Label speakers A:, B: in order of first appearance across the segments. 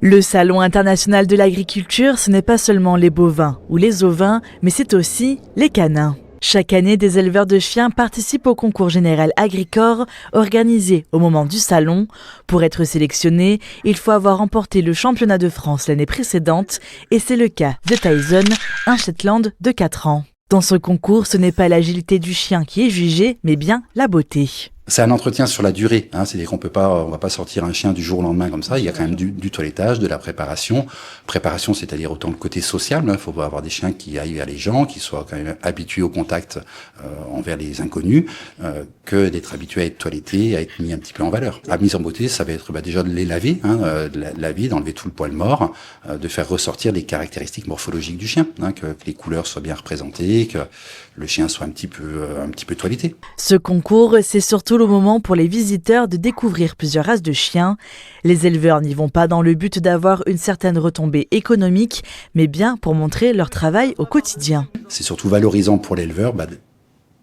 A: Le Salon international de l'agriculture, ce n'est pas seulement les bovins ou les ovins, mais c'est aussi les canins. Chaque année, des éleveurs de chiens participent au concours général Agricor organisé au moment du salon. Pour être sélectionné, il faut avoir remporté le championnat de France l'année précédente et c'est le cas de Tyson, un Shetland de 4 ans. Dans ce concours, ce n'est pas l'agilité du chien qui est jugée, mais bien la beauté.
B: C'est un entretien sur la durée, c'est-à-dire qu'on va pas sortir un chien du jour au lendemain comme ça. Il y a quand même du toilettage, de la préparation. Préparation, c'est-à-dire autant le côté social. Il faut avoir des chiens qui aillent vers les gens, qui soient quand même habitués au contact envers les inconnus, que d'être habitués à être toilettés, à être mis un petit peu en valeur. La mise en beauté, ça va être déjà de les laver, de laver, d'enlever tout le poil mort, de faire ressortir les caractéristiques morphologiques du chien, que les couleurs soient bien représentées, que le chien soit un petit peu toiletté.
A: Ce concours, c'est surtout le moment pour les visiteurs de découvrir plusieurs races de chiens. Les éleveurs n'y vont pas dans le but d'avoir une certaine retombée économique, mais bien pour montrer leur travail au quotidien.
B: C'est surtout valorisant pour l'éleveur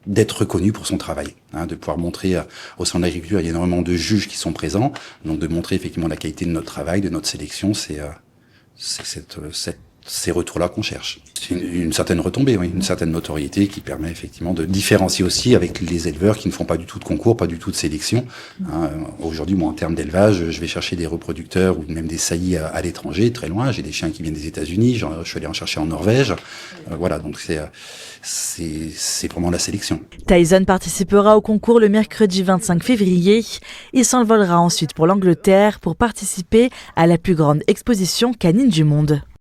B: d'être reconnu pour son travail, de pouvoir montrer au sein de l'agriculture, il y a énormément de juges qui sont présents, donc de montrer effectivement la qualité de notre travail, de notre sélection, c'est ces retours-là qu'on cherche. C'est une certaine retombée, oui, une certaine notoriété qui permet effectivement de différencier aussi avec les éleveurs qui ne font pas du tout de concours, pas du tout de sélection. Aujourd'hui, moi, en termes d'élevage, je vais chercher des reproducteurs ou même des saillies à l'étranger, très loin. J'ai des chiens qui viennent des États-Unis, je suis allé en chercher en Norvège. Voilà, donc c'est vraiment la sélection.
A: Tyson participera au concours le mercredi 25 février. Il s'envolera ensuite pour l'Angleterre pour participer à la plus grande exposition canine du monde.